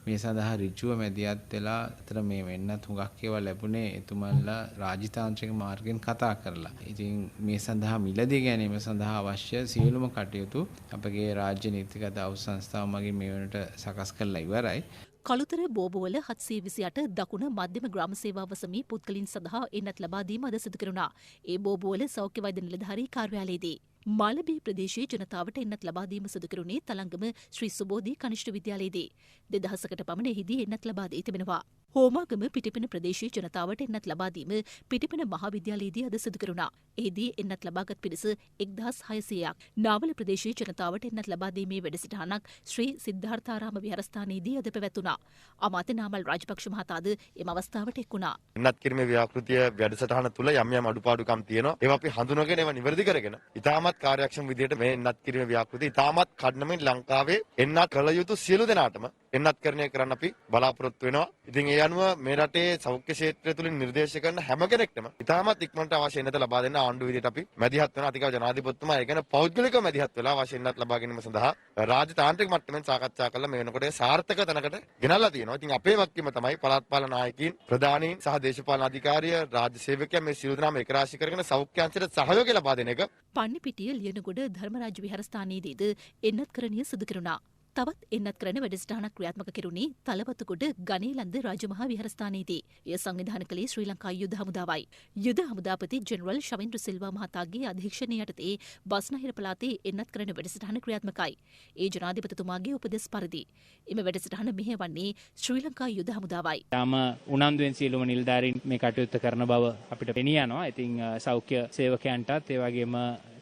මේ සඳහා ඍජුව මැදිහත් වෙලා අතර මේ වෙන්නත් හුඟක් ඒවා ලැබුණේ එතුමන්ලා රාජ්‍යතාන්ත්‍රික මාර්ගයෙන් කතා කරලා. ඉතින් මේ සඳහා මිලදී ගැනීම සඳහා අවශ්‍ය සියලුම කටයුතු අපගේ රාජ්‍ය නීතිගත අවුස් සංස්ථාව මගින් මේ වෙනට සකස් කරලා ඉවරයි. කළුතර බෝබවල 728 දකුණ මධ්‍යම ග්‍රාම සේවා වසමී පුද්ගලින් සඳහා එන්නත් ලබා දීම අද සිදු කෙරුණා. ඒ බෝබවල සෞඛ්‍ය වෛද්‍ය නිලධාරී කාර්යාලයේදී මාලබී ප්‍රදේශයේ ජනතාවට එන්නත් ලබා දීම සිදු කෙරුණේ තලංගම ශ්‍රී සුබෝධි කනිෂ්ඨ විද්‍යාලයේදී 2000කට පමණ එහිදී එන්නත් ලබා දී තිබෙනවා. හෝමාගම පිටිපෙන ප්‍රදේශයේ ජනතාවට එන්නත් ලබා දීම පිටිපෙන මහාවිද්‍යාලයේදී අද සිදු කෙරුණා. එහිදී එන්නත් ලබාගත් පිරිස 1600ක්. නාවල ප්‍රදේශයේ ජනතාවට එන්නත් ලබා දීමේ වැඩසටහනක් ශ්‍රී සිද්ධාර්ථාරාම විහාරස්ථානයේදී අද පැවැතුණා. අමාත්‍ය නාමල් රාජපක්ෂ මහතාද එම අවස්ථාවට එක් වුණා. එන්නත් කිරීමේ ව්‍යාපෘතිය වැඩසටහන තුල යම් යම් අඩුපාඩුකම් තියෙනවා. ඒවා අපි හඳුනගෙන ඒවා නිවැරදි කරගෙන ඉතාමත් කාර්යක්ෂම විදිහට මේ එන්නත් කිරීමේ ව්‍යාපෘතිය ඉතාමත් කඩනමින් ලංකාවේ එන්නත් කළ යුතු සියලු දෙනාටම එන්නත්කරණය කරන්න අපි බලාපොරොත්තු වෙනවා. ඉතින් ඒ අනුව මේ රටේ සෞඛ්‍ය ක්ෂේත්‍රය තුලින් නිර්දේශ කරන හැම කෙනෙක්ටම ඉතාමත් ඉක්මනට අවශ්‍ය එන්නත ලබා දෙන්න ආණ්ඩුව විදිහට අපි මැදිහත් වෙනවා. අධිකාරී ජනාධිපතිතුමා ඒ ගැන පෞද්ගලිකව මැදිහත් වෙලා අවශ්‍ය එන්නත් ලබා ගැනීම සඳහා රාජතාන්ත්‍රික මට්ටමින් සාකච්ඡා කරලා මේ වෙනකොට සාර්ථක තැනකට ගෙනල්ලා තියෙනවා. ඉතින් අපේ වගකීම තමයි පළාත් පාලන නායකයින්, ප්‍රධානීන් සහ දේශපාලන අධිකාරිය, රාජ්‍ය සේවකයන් මේ සියලු දෙනාම එක රාශී කරගෙන සෞඛ්‍ය අංශයට සහයෝගය ලබා දෙන එක. පන්නිපිටිය ලියනගොඩ ධර්මරාජ විහාරස්ථානයේදීද එන්නත්කරණය සිදු කෙරුණා. තවත් එන්නත්කරණ වැඩසටහනක් ක්‍රියාත්මක කෙරුණේ තලවතුගොඩ ගනේලන්ද රාජමහා විහාරස්ථානයේදී. එය සංවිධානය කළේ ශ්‍රී ලංකා යුද හමුදාවයි. යුද හමුදාපති ජෙනරල් ශවින්ද්‍ර සිල්වා මහතාගේ අධීක්ෂණය යටතේ බස්නාහිර පළාතේ එන්නත්කරණ වැඩසටහන ක්‍රියාත්මකයි. ඒ ජනාධිපතිතුමාගේ උපදෙස් පරිදි. එම වැඩසටහන මෙහෙයවන්නේ ශ්‍රී ලංකා යුද හමුදාවයි. තාම උනන්දුවෙන් සියලුම නිලධාරීන් මේ කටයුත්ත කරන බව අපිට පෙනී යනවා. ඉතින් සෞඛ්‍ය සේවකයන්ටත් ඒ වගේම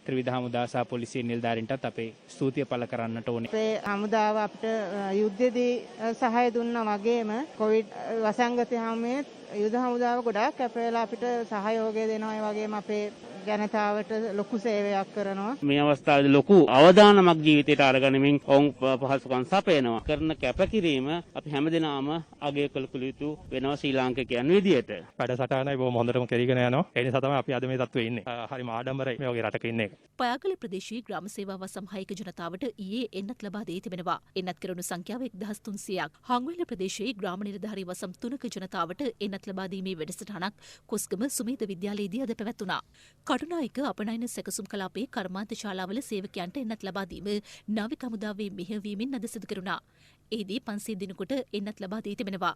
ත්‍රිවිධ හමුදා සහ පොලිසිය නිලධාරීන්ටත් අපේ ස්තුතිය පළ කරන්නට ඕනේ. අපේ හමුදාව අපිට යුද්ධයේදී සහාය දුන්නා වගේම කොවිඩ් වසංගතය හැමේ යුද හමුදාව ගොඩාක් කැපවෙලා අපිට සහයෝගය දෙනවා. ඒ වගේම අපේ ජනතාවට ලොකු සේවයක් කරනවා. මේ අවස්ථාවේදී ලොකු අවදානමක් ජීවිතයට අරගෙනමින් ඔවුන් පහසුකම් සපයනවා. කරන කැපකිරීම අපි හැමදෙනාම අගය කළ යුතු වෙනවා ශ්‍රී ලාංකිකයන් විදියට. වැඩසටහනයි බොහොම හොඳටම කරගෙන යනවා. ඒ නිසා තමයි අපි අද මේ තත්ත්වයේ ඉන්නේ. හරිම ආඩම්බරයි මේ වගේ රටක ඉන්න එක. පයාගල ප්‍රදේශයේ ග්‍රාම සේවා සමහායක ජනතාවට ඊයේ එන්නත් ලබා දී තිබෙනවා. එන්නත් කෙරුණු සංඛ්‍යාව 1300ක්. හංගුවෙල ප්‍රදේශයේ ග්‍රාම නිලධාරී වසම් 3ක ජනතාවට එන්නත් ලබා දීමේ වැඩසටහනක් කොස්ගම සුමේද විද්‍යාලයේදී අද පැවැත්වුණා. කටුනායක අපනයන සැකසුම් කලාපේ කර්මාන්ත ශාලාවල සේවකයන්ට එන්නත් ලබා දීම නාවික හමුදාවේ මෙහෙයවීමෙන් අද සිදු කෙරුණා. එහිදී 500 දිනකට එන්නත් ලබා දී තිබෙනවා.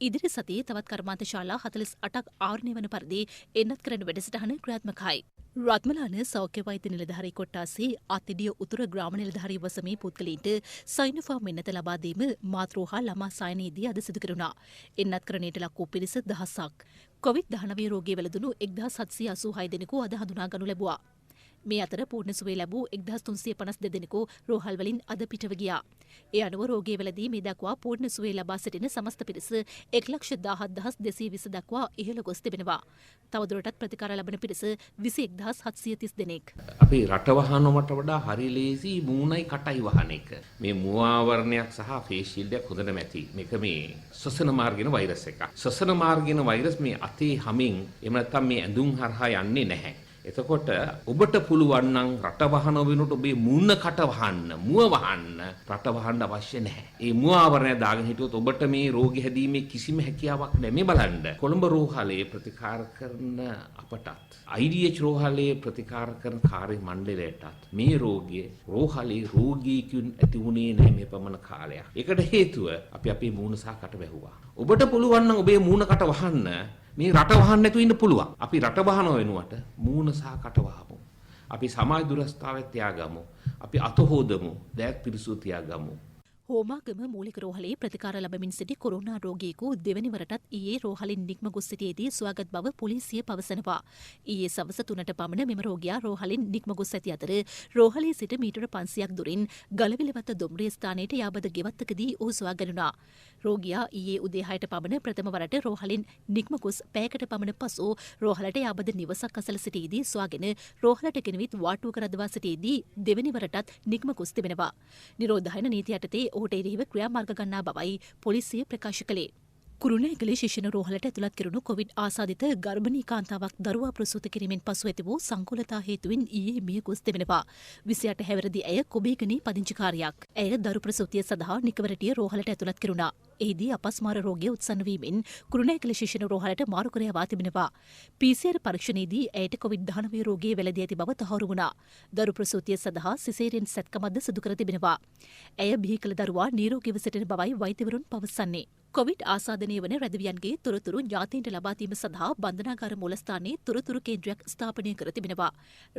ඉදිරි සතියේ තවත් කර්මාන්ත ශාලා 48ක් ආවරණය වන පරිදි එන්නත් කරන වැඩසටහන ක්‍රියාත්මකයි. රත්මලාන සෞඛ්‍ය වෛද්‍ය නිලධාරී කොට්ටාසේ අතිඩිය උතුර ග්‍රාම නිලධාරී වසමේ පුද්ගලයින්ට සයිනෝෆාම් එන්නත ලබා දීම මාතෘහා ළමා සායනයේදී අද සිදු කෙරුණා. එන්නත් කරණයට ලක් වූ පිරිස දහසක්. කොවිඩ්-19 රෝගී වැළඳුණු 1786 දෙනෙකු අද හඳුනා ගනු ලැබුවා. මේ අතර පූර්ණ සුවය ලැබූ 1352 දෙනෙකු රෝහල් වලින් අද පිටව ගියා. ඒ අනුව රෝගී වැළඳී මේ දක්වා පූර්ණ සුවය ලබා සිටින සමස්ත පිරිස 1,17,220 දක්වා ඉහළ ගොස් තිබෙනවා. තවදුරටත් ප්‍රතිකාර ලබන පිරිස 21730 දෙනෙක්. අපි රටවහනකට වඩා හරි ලේසි මූණයි කටයි වහන එක. මේ මුව ආවරණයක් සහ ෆේස් ෂීල්ඩ් එක හොඳට මැති. මේක මේ ශ්වසන මාර්ගින වෛරස් එකක්. ශ්වසන මාර්ගින වෛරස් මේ අතේ හමින් එහෙම නැත්නම් මේ ඇඳුම් හරහා යන්නේ නැහැ. එතකොට ඔබට පුළුවන් නම් රට වහන වෙනකොට ඔබේ මූණ කට වහන්න, මුව වහන්න රට වහන්න අවශ්‍ය නැහැ. ඒ මුව ආවරණය දාගෙන හිටියොත් ඔබට මේ රෝගී හැදීමේ කිසිම හැකියාවක් නැහැ. මේ බලන්න. කොළඹ රෝහලේ ප්‍රතිකාර කරන අපටත් IDH රෝහලේ ප්‍රතිකාර කරන කාර්ය මණ්ඩලයටත් මේ රෝගිය රෝහලේ රෝගීකුන් ඇති වුණේ නැහැ මේ පමණ කාලයක්. ඒකට හේතුව අපි අපේ මූණ සහ කට වැහුවා. ඔබට පුළුවන් නම් ඔබේ මූණ කට වහන්න මේ රට වහන්න නැතුව ඉන්න පුළුවන්. අපි රට වහනව වෙනුවට මූණ සහ කට වහමු. අපි සමාජ දුරස්ථාවය තියාගමු. අපි අත හොදමු. දෑත් පිරිසුදු තියාගමු. හෝමාගම මූලික රෝහලේ ප්‍රතිකාර ලබමින් සිටි කොරෝනා රෝගියෙකු දෙවැනිවරටත් ඊයේ රෝහලින් නික්ම ගොස් සිටියේදී සොයාගත් බව පොලිසිය පවසනවා. ඊයේ සවස 3ට පමණ මෙම රෝගියා රෝහලින් නික්ම ගොස් ඇති අතර රෝහලේ සිට මීටර 500ක් දුරින් ගලවිලවත්ත දොම්රිය ස්ථානයට යාබද ගෙවත්තකදී ඔහු සොයාගැනුණා. රෝගියා ඊයේ උදේ 6ට පමණ ප්‍රථම වරට රෝහලින් නික්ම ගොස් පැයකට පමණ පසු රෝහලට යාබද නිවසක් අසල සිටියේදී සොයාගෙන රෝහලට ගෙනවිත් වාටුවක රඳවා සිටියේදී දෙවැනිවරටත් නික්ම ගොස් තිබෙනවා. නිරෝධායන නීති යටතේ ඔහුට එරෙහිව ක්‍රියාමාර්ග ගන්නා බවයි පොලිසිය ප්‍රකාශ කළේ. කුරුණෑගල ශිෂ්‍යන රෝහලට ඇතුළත් කෙරුණු කොවිඩ් ආසාදිත ගර්භණී කාන්තාවක් දරුවා ප්‍රසූත කිරීමෙන් පසු ඇති වූ සංකූලතා හේතුවෙන් ඊයේ මිය ගොස් තිබෙනවා. 28 හැවිරිදි ඇය කොබේගනේ පදිංචිකාරියක්. ඇය දරු ප්‍රසූතිය සඳහා නිකවරටිය රෝහලට ඇතුළත් කෙරුණා. එහිදී අපස්මාර රෝගය උත්සන්න වීමෙන් කුරුණෑගල ශිෂ්‍යන රෝහලට මාරු කර යවා තිබෙනවා. PCR පරීක්ෂණයේදී ඇයට කොවිඩ්-19 රෝගය වැළඳී ඇති බව තහවුරු වුණා. දරු ප්‍රසූතිය සඳහා සිසේරියන් සැත්කමක්ද සිදු කර තිබෙනවා. ඇය බිහි කළ දරුවා නිරෝගීව සිටින බවයි වෛද්‍යවරුන් පවසන්නේ. කොවිඩ් ආසාදනය වන රැදවියන්ගේ තොරතුරු ඥාතීන්ට ලබා දීම සඳහා බන්ධනාගාර මූලස්ථානයේ තොරතුරු කේන්ද්‍රයක් ස්ථාපනය කර තිබෙනවා.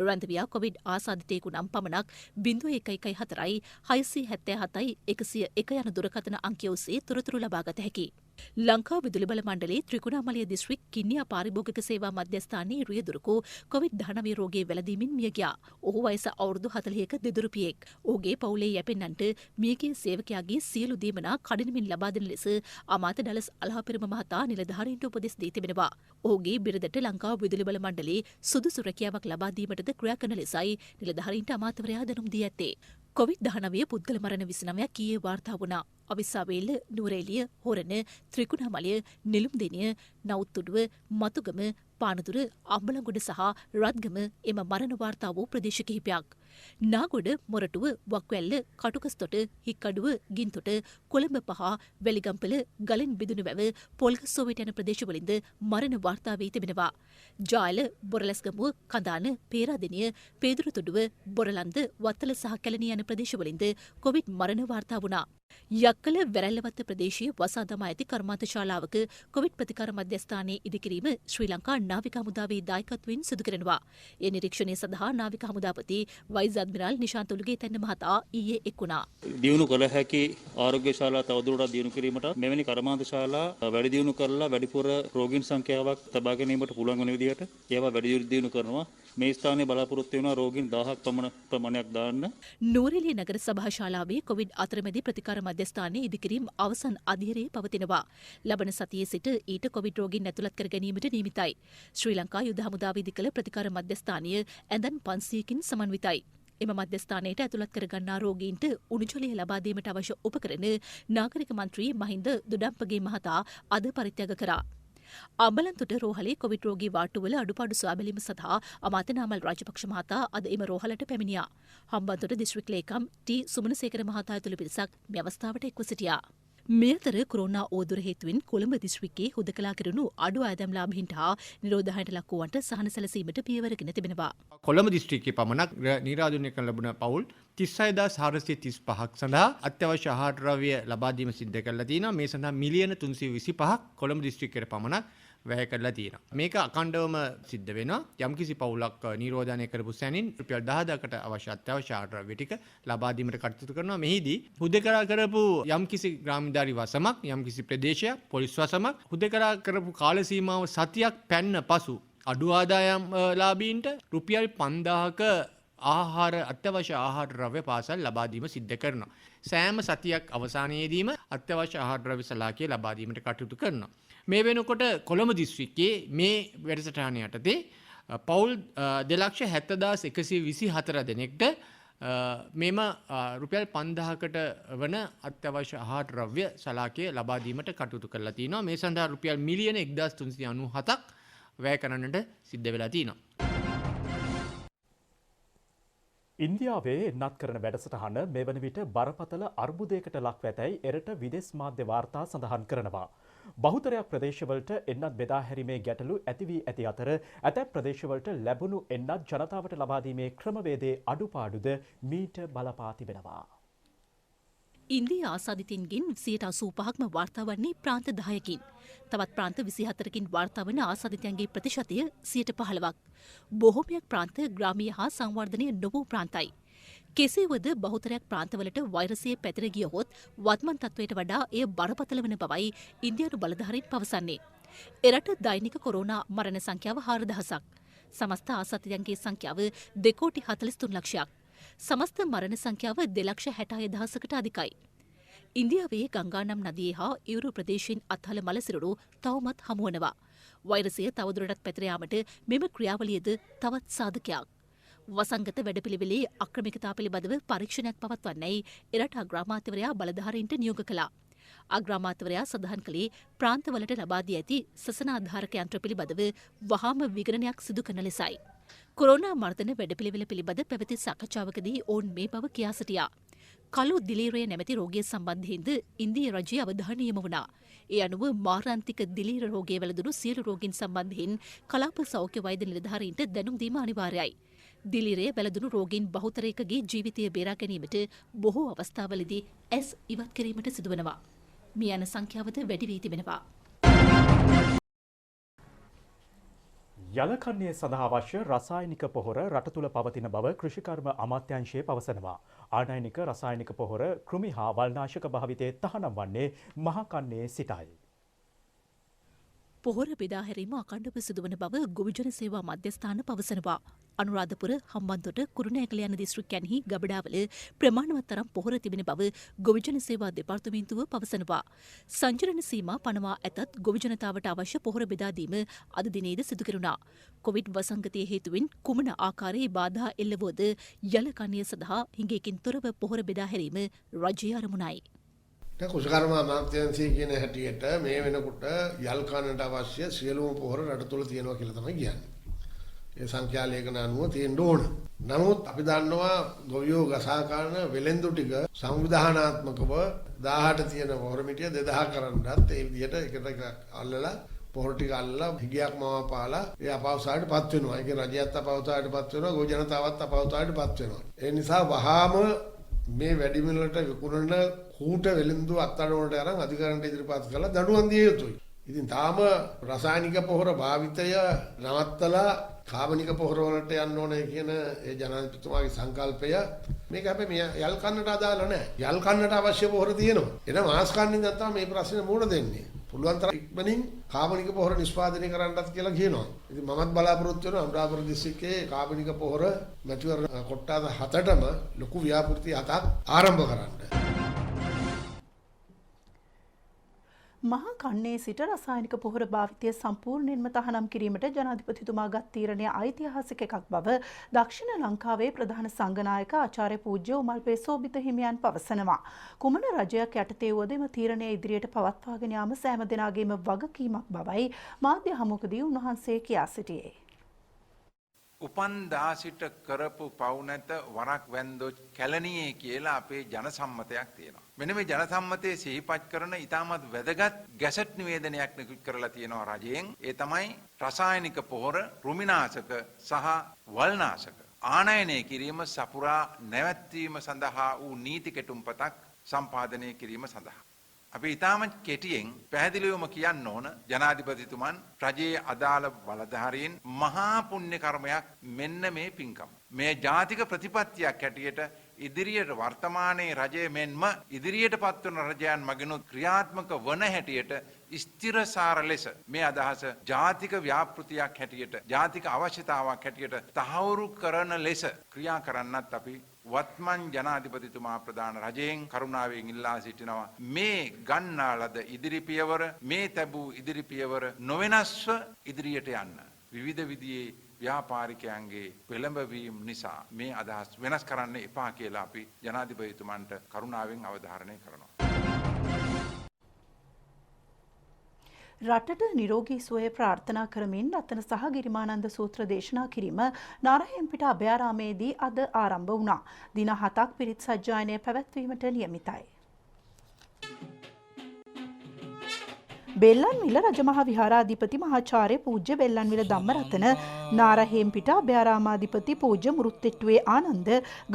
රැදවියා කොවිඩ් ආසාදිතයෙකු නම් පමණක් 0114 677 101 යන දුරකථන අංකය ඔස්සේ තොරතුරු ලබාගත හැකියි. ලංකා විදුලි බල මණ්ඩලයේ ත්‍රිකුණාමලය දිස්ත්‍රික් කින්නියා පාරිභෝගික සේවා මධ්‍යස්ථානයේ රියදුරකු කොවිඩ්-19 රෝගයේ වැළඳීමෙන් මිය ගියා. ඔහු වයස අවුරුදු 40ක දෙදුරුපියෙක්. ඔහුගේ පවුලේ යැපෙන්නන්ට මියගිය සේවකයාගේ සියලු දීමනා කඩිනමින් ලබා දෙන ලෙස අමාත්‍ය ඩලස් අලහපිරම මහතා නිලධාරීන්ට උපදෙස් දී තිබෙනවා. ඔහුගේ බිරිඳට ලංකා විදුලි බල මණ්ඩලයේ සුදුසු රැකියාවක් ලබා දීමටද ක්‍රියා කරන ලෙසයි නිලධාරීන්ට අමාත්‍යවරයා දැනුම් දී ඇත්තේ. කොවිඩ්-19 පුද්ගල මරණ 29ක් ඊයේ වාර්තා වුණා. අවිස්සාවේල්ල, නුවරඑළිය, හොරණ, ත්‍රිකුණාමලය, නිලුම්දෙනිය, නවුත්තුඩුව, මතුගම, පානදුර, අම්බලගොඩ සහ රත්ගම එම මරණ වාර්තා වූ ප්‍රදේශ කිහිපයක්. නාගොඩ, මොරටුව, වක්වැල්ල, කටුකස්තොට, හික්කඩුව, ගින්තොට, කොළඹ පහ, වැලිගම්පල, ගලෙන් බිදුණු වැව, පොල්ගස්සෝවිට යන ප්‍රදේශවලින්ද මරණ වාර්තා වී තිබෙනවා. ජායල, බොරලැස්ගමුව, කඳාන, පේරාදෙනිය, පේදුරුතොඩුව, බොරලන්ද, වත්තල සහ කැලණිය යන ප්‍රදේශවලින්ද කොවිඩ් මරණ වාර්තා වුණා. යක්කල වැරැල්ලවත්ත ප්‍රදේශයේ වසා දමා ඇති කර්මාන්ත ශාලාවක කොවිඩ් ප්‍රතිකාර මධ්‍යස්ථානයේ ඉදිකිරීම ශ්‍රී ලංකා නාවික හමුදාවේ දායකත්වයෙන් සිදු කරනවා. ඒ නිරීක්ෂණය සඳහා නාවික හමුදාපති වයිස් අද්මිරාල් නිශාන්ත උලුගේතැන්න මහතා ඊයේ එක් වුණා. දියුණු කළ හැකි ආරෝග්‍ය ශාලා තවදුරටත් දියුණු කිරීමට මෙවැනි කර්මාන්ත ශාලා වැඩි දියුණු කරලා වැඩිපුර රෝගීන් සංඛ්‍යාවක් තබා ගැනීමට පුළුවන් වන විදිහට ඒවා වැඩි දියුණු කරනවා. මේ ස්ථානයේ බලාපොරොත්තු වෙනවා රෝගීන් 1000ක් පමණ ප්‍රමාණයක් දාන්න. නුවරඑළිය නගර සභා ශාලාවේ කොවිඩ් අතරමැදි ප්‍රතිකාර මධ්‍යස්ථානයේ ඉදිකිරීම අවසන් අධීරයේ පවතිනවා. ලබන සතියේ සිට ඊට කොවිඩ් රෝගීන් ඇතුළත් කර ගැනීමට නියමිතයි. ශ්‍රී ලංකා යුද හමුදාවේ ඉදිකළ ප්‍රතිකාර මධ්‍යස්ථානය ඇඳන් 500කින් සමන්විතයි. එම මධ්‍යස්ථානයට ඇතුළත් කරගන්නා රෝගීන්ට උණුජලය ලබා දීමට අවශ්‍ය උපකරණ නාගරික මන්ත්‍රී මහින්ද දොඩම්පගේ මහතා අද පරිත්‍යාග කරා. අම්බලන්තොට රෝහලේ කොවිඩ් රෝගී වාට්ටුවල අඩුපාඩු සොයා බැලීම සඳහා අමාත්‍ය නාමල් රාජපක්ෂ මහතා අද එම රෝහලට පැමිණියා. හම්බන්තොට දිස්ත්‍රික් ලේකම් ටී සුමනසේකර මහතා ඇතුළු පිරිසක් මේ අවස්ථාවට එක්ව සිටියා. මේ අතර කොරෝනා ඕදුර හේතුවෙන් කොළඹ දිස්ත්‍රික්කයේ හුදකලා කෙරුණු අඩු ආදායම් ලාභීන්ට හා නිරෝධායනට ලක් වූවන්ට සහන සැලසීමට පියවරගෙන තිබෙනවා. කොළඹ දිස්ත්‍රික්කයේ පමණක් නිරාධුනික ලැබුණ පවුල් 36435ක් සඳහා අත්‍යවශ්‍ය ආහාර ද්‍රව්‍ය ලබා දීම සිද්ධ කරලා තියෙනවා. මේ සඳහා මිලියන 325ක් කොළඹ දිස්ත්‍රික්කයට පමණක් වැය කරලා තියෙනවා. මේක අකණ්ඩවම සිද්ධ වෙනවා. යම්කිසි පවුලක් නිරෝධනය කරපු සැනින් රුපියල් 10000කට අවශ්‍ය අත්‍යවශ්‍ය ආහාර ද්‍රව්‍ය ටික ලබා දීමට කටයුතු කරනවා. මෙහිදී හුදකලා කරපු යම්කිසි ග්‍රාමීණධාරී වසමක්, යම්කිසි ප්‍රදේශයක් පොලිස් වසමක් හුදකලා කරපු කාල සීමාව සතියක් පැන්න පසු අඩු ආදායම් ලාභීන්ට රුපියල් 5000ක ආහාර අත්‍යවශ්‍ය ආහාර ද්‍රව්‍ය පාසල් ලබා දීම සිද්ධ කරනවා. සෑම සතියක් අවසානයේදීම අත්‍යවශ්‍ය ආහාර ද්‍රව්‍ය සලාකිය ලබා දීමට කටයුතු කරනවා. මේ වෙනකොට කොළඹ දිස්ත්‍රික්කයේ මේ වැඩසටහන යටතේ පවුල් 2,70,124 දෙනෙක්ට මෙම රුපියල් 5000කට වන අත්‍යවශ්‍ය ආහාර ද්‍රව්‍ය සලාකිය ලබා දීමට කටයුතු කරලා තිනවා. මේ සඳහා රුපියල් මිලියන 1397ක් වැය කරන්නට සිද්ධ වෙලා තිනවා. ඉන්දියාවේ එන්නත් කරන වැඩසටහන මෙවන විට බරපතල අර්බුදයකට ලක්ව ඇතැයි එරට විදෙස් මාධ්‍ය වාර්තා සඳහන් කරනවා. බහුතරයක් ප්‍රදේශවලට එන්නත් බෙදා හැරීමේ ගැටලු ඇති වී ඇති අතර ඇතැම් ප්‍රදේශවලට ලැබුණු එන්නත් ජනතාවට ලබා දීමේ ක්‍රමවේදයේ අඩුපාඩුද මීට බලපා තිබෙනවා. ඉන්දිය ආසාදිතින්ගෙන් 85%ක්ම වාර්තා වන්නේ ප්‍රාන්ත 10කින්. තවත් ප්‍රාන්ත 24කින් වාර්තා වන ආසාදිතයන්ගේ ප්‍රතිශතය 15%ක්. බොහෝමයක් ප්‍රාන්ත ග්‍රාමීය හා සංවර්ධනය නොවූ ප්‍රාන්තයි. කෙසේවද බහුතරයක් ප්‍රාන්තවලට වෛරසය පැතිර ගියහොත් වත්මන් තත්වයට වඩා එය බරපතල වන බවයි ඉන්දියානු බලධාරීන් පවසන්නේ. එරට දෛනික කොරෝනා මරණ සංඛ්‍යාව 4000ක්. සමස්ත ආසාදිතයන්ගේ සංඛ්‍යාව 2,43 ලක්ෂයක්. සමස්ත මරණ සංඛ්‍යාව 2,66,000කට අධිකයි. ඉන්දියාවේ ගංගානම් නදියේ හා ඉවුරු ප්‍රදේශයෙන් අත්හළ මලසිරුරු තවමත් හමුවනවා. වෛරසය තවදුරටත් පැතිර යාමට මෙම ක්‍රියාවලියද තවත් සාධකයක්. වසංගත වැඩපිළිවෙලේ අක්‍රමිකතා පිළිබඳව පරීක්ෂණයක් පවත්වන්නයි එරට අග්‍රාමාත්‍යවරයා බලධාරීන්ට නියෝග කළා. අග්‍රාමාත්‍යවරයා සඳහන් කළේ ප්‍රාන්තවලට ලබා දී ඇති සසනාධාරක යන්ත්‍ර පිළිබඳව වහාම විගණනයක් සිදු කරන ලෙසයි. කොරෝනා මර්ධන වැඩපිළිවෙල පිළිබඳ පැවති සාකච්ඡාවකදී ඔවුන් මේ බව කියා සිටියා. කළු දිලීරය නැමැති රෝගය සම්බන්ධයෙන්ද ඉන්දිය රජයේ අවධානය යොමු වුණා. ඒ අනුව මාරාන්තික දිලීර රෝගයේ වැළඳුණු සියලු රෝගීන් සම්බන්ධයෙන් කලාප සෞඛ්‍ය වෛද්‍ය නිලධාරීන්ට දැනුම් දීම අනිවාර්යයි. දිලීරය වැළඳුණු රෝගීන් බහුතරයකගේ ජීවිතය බේරා ගැනීමට බොහෝ අවස්ථාවලදී ඇස් ඉවත් කිරීමට සිදුවනවා. මේ යන සංඛ්‍යාවද වැඩි වී තිබෙනවා. යලකන්නේ සඳහා අවශ්‍ය රසායනික පොහොර රට තුළ පවතින බව කෘෂිකර්ම අමාත්‍යාංශය පවසනවා. ආනයනික රසායනික පොහොර කෘමි හා වල්නාශක භාවිතයේ තහනම් වන්නේ මහකන්නේ සිටයි. පොහොර බෙදා හැරීම අකණ්ඩව සිදුවන බව ගොවිජන සේවා මධ්‍යස්ථාන පවසනවා. අනුරාධපුර, හම්බන්තොට, කුරුණෑගල යන දිස්ත්‍රික්කයන්හි ගබඩාවල ප්‍රමාණවත් තරම් පොහොර තිබෙන බව ගොවිජන සේවා දෙපාර්තමේන්තුව පවසනවා. සංචරණ සීමා පනවා ඇතත් ගොවිජනතාවට අවශ්‍ය පොහොර බෙදා දීම අද දිනේද සිදු කෙරුණා. කොවිඩ් වසංගතය හේතුවෙන් කුමන ආකාරයේ බාධා එල්ලවුවද යලකණිය සඳහා හිඟයකින් තොරව පොහොර බෙදා හැරීම රජයේ අරමුණයි. කුෂකර්ම අමාත්‍යාංශය කියන හැටියට මේ වෙනකොට යල් කන්නට අවශ්‍ය සියලුම පොහොර රට තුළ තියෙනවා කියලා තමයි කියන්නේ. ඒ සංඛ්‍යා ලේඛන අනුව තියෙන්න ඕන. නමුත් අපි දන්නවා ගොවියෝ ගසා ගන්න වෙලෙන්දු ටික සංවිධානාත්මකව 1000ට තියෙන පොහොර මිටිය 2000 කරන්නත් ඒ විදිහට එකට අල්ලලා පොහොර ටික අල්ලලා හිගයක් මවාපාලා ඒ අපහසුතාවයටපත් වෙනවා. ඒකේ රජයත් අපහසුතාවයටපත් වෙනවා, ගොවි ජනතාවත් අපහසුතාවයටපත් වෙනවා. ඒ නිසා වහාම මේ වැඩිමිලට විකුණන කූට වෙළඳු අත්අඩංගුවට අරන් අධිකරණයට ඉදිරිපත් කරලා දඬුවම් දිය යුතුයි. ඉතින් තාම රසායනික පොහොර භාවිතය නවත්තලා කාබනික පොහොර වලට යන්න ඕනේ කියන ඒ ජනාධිපතිතුමාගේ සංකල්පය මේක හැබැයි මේ යල් කන්නට අදාළ නැහැ. යල් කන්නට අවශ්‍ය පොහොර තියෙනවා. එන මාස් කන්නින් නැත්නම් මේ ප්‍රශ්නේ මුහුණ දෙන්නේ. පුළුවන් තරම් ඉක්මනින් කාබනික පොහොර නිෂ්පාදනය කරන්නත් කියලා කියනවා. ඉතින් මමත් බලාපොරොත්තු වෙනවා අනුරාධපුර දිස්ත්‍රික්කයේ කාබනික පොහොර මැචුවර් කොට්ටාස 7ටම ලොකු ව්‍යාපෘති 7ක් ආරම්භ කරන්න. මහා කන්නේ සිට රසායනික පොහොර භාවිතය සම්පූර්ණයෙන්ම තහනම් කිරීමට ජනාධිපතිතුමා ගත් තීරණය ඓතිහාසික එකක් බව දක්ෂිණ ලංකාවේ ප්‍රධාන සංඝනායක ආචාර්ය පූජ්‍ය උමල්පේ සෝබිත හිමියන් පවසනවා. කුමන රජයක් යටතේ වුවද එම තීරණය ඉදිරියට පවත්වාගෙන යාම සෑම දෙනාගේම වගකීමක් බවයි මාධ්‍ය හමුවකදී උන්වහන්සේ කියා සිටියේ. උපන්දා සිට කරපු පව් නැත වරක් වැන්දොත් කැලණියේ කියලා අපේ ජන සම්මතයක් තියෙනවා. මෙන්න මේ ජන සම්මතයේ සිහිපත් කරන ඉතාමත් වැදගත් ගැසට් නිවේදනයක් නිකුත් කරලා තියෙනවා රජයෙන්. ඒ තමයි රසායනික පොහොර, කෘමිනාශක සහ වල්නාශක ආනයනය කිරීම සපුරා නැවැත්වීම සඳහා වූ නීති කෙටුම්පතක් සම්පාදනය කිරීම සඳහා. අපි ඉතාමත් කෙටියෙන් පැහැදිලිවම කියන්න ඕන ජනාධිපතිතුමන් රජයේ අදාළ බලධාරීන් මහා පුණ්‍ය කර්මයක් මෙන්න මේ පින්කම. මේ ජාතික ප්‍රතිපත්තියක් හැටියට ඉදිරියට වර්තමානයේ රජය මෙන්ම ඉදිරියට පත්වන රජයන් මගිනුත් ක්‍රියාත්මක වන හැටියට ස්ථිරසාර ලෙස මේ අදහස ජාතික ව්‍යාපෘතියක් හැටියට ජාතික අවශ්‍යතාවක් හැටියට තහවුරු කරන ලෙස ක්‍රියා කරන්නත් අපි වත්මන් ජනාධිපතිතුමා ප්‍රධාන රජයෙන් කරුණාවෙන් ඉල්ලා සිටිනවා මේ ගන්නා ලද ඉදිරි පියවර මේ තැබූ ඉදිරි පියවර නොවෙනස්ව ඉදිරියට යන්න විවිධ විදිහේ ව්‍යාපාරිකයන්ගේ පෙළඹවීම නිසා මේ අදහස් වෙනස් කරන්න එපා කියලා අපි ජනාධිපතිතුමන්ට කරුණාවෙන් අවධාරණය කරනවා. රටට නිරෝගී සුවය ප්‍රාර්ථනා කරමින් රතන සහ ගිරිමානන්ද සූත්‍ර දේශනා කිරීම නාරහෙම්පිට අභයාරාමේදී අද ආරම්භ වුණා. දින 7ක් පිරිත් සජ්ජායනය පැවැත්වීමට නියමිතයි. බෙල්ලන්විල රජමහා විහාරාධිපති මහාචාර්ය පූජ්‍ය බෙල්ලන්විල ධම්මරතන නාරහෙම්පිට අභයාරාමාධිපති පූජ්‍ය මුරුත්තෙට්ටුවේ ආනන්ද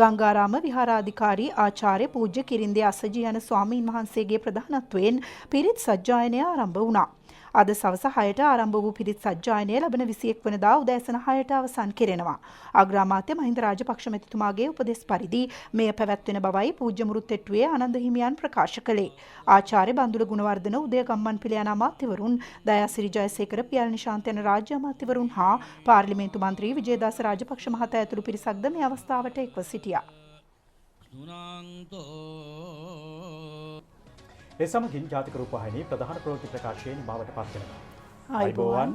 ගංගාරාම විහාරාධිකාරී ආචාර්ය පූජ්‍ය කිරින්දේ අසජී යන ස්වාමීන් වහන්සේගේ ප්‍රධානත්වයෙන් පිරිත් සජ්ජායනය ආරම්භ වුණා. අද සවස 6ට ආරම්භ වූ පිරිත් සජ්ජායනය ලබන 21 වෙනිදා උදෑසන 6ට අවසන් කෙරෙනවා. අග්‍රාමාත්‍ය මහින්ද රාජපක්ෂ මැතිතුමාගේ උපදෙස් පරිදි මෙය පැවැත්වෙන බවයි පූජ්‍ය මුරුත්තෙට්ටුවේ ආනන්ද හිමියන් ප්‍රකාශ කළේ. ආචාර්ය බන්දුල ගුණවර්ධන උදය ගම්මන්පිල යන අමාත්‍යවරුන්, දයාසිරි ජයසේකර, පියල් නිශාන්ත යන රාජ්‍ය අමාත්‍යවරුන් හා පාර්ලිමේන්තු මන්ත්‍රී විජේදාස රාජපක්ෂ මහතා ඇතුළු පිරිසක්ද මේ අවස්ථාවට එක්ව සිටියා. ඒ සමගින් ජාතික රූපවාහිනී ප්‍රධාන ප්‍රවෘත්ති ප්‍රකාශයේ නිමාවට පත් වෙනවා. ආයුබෝවන්.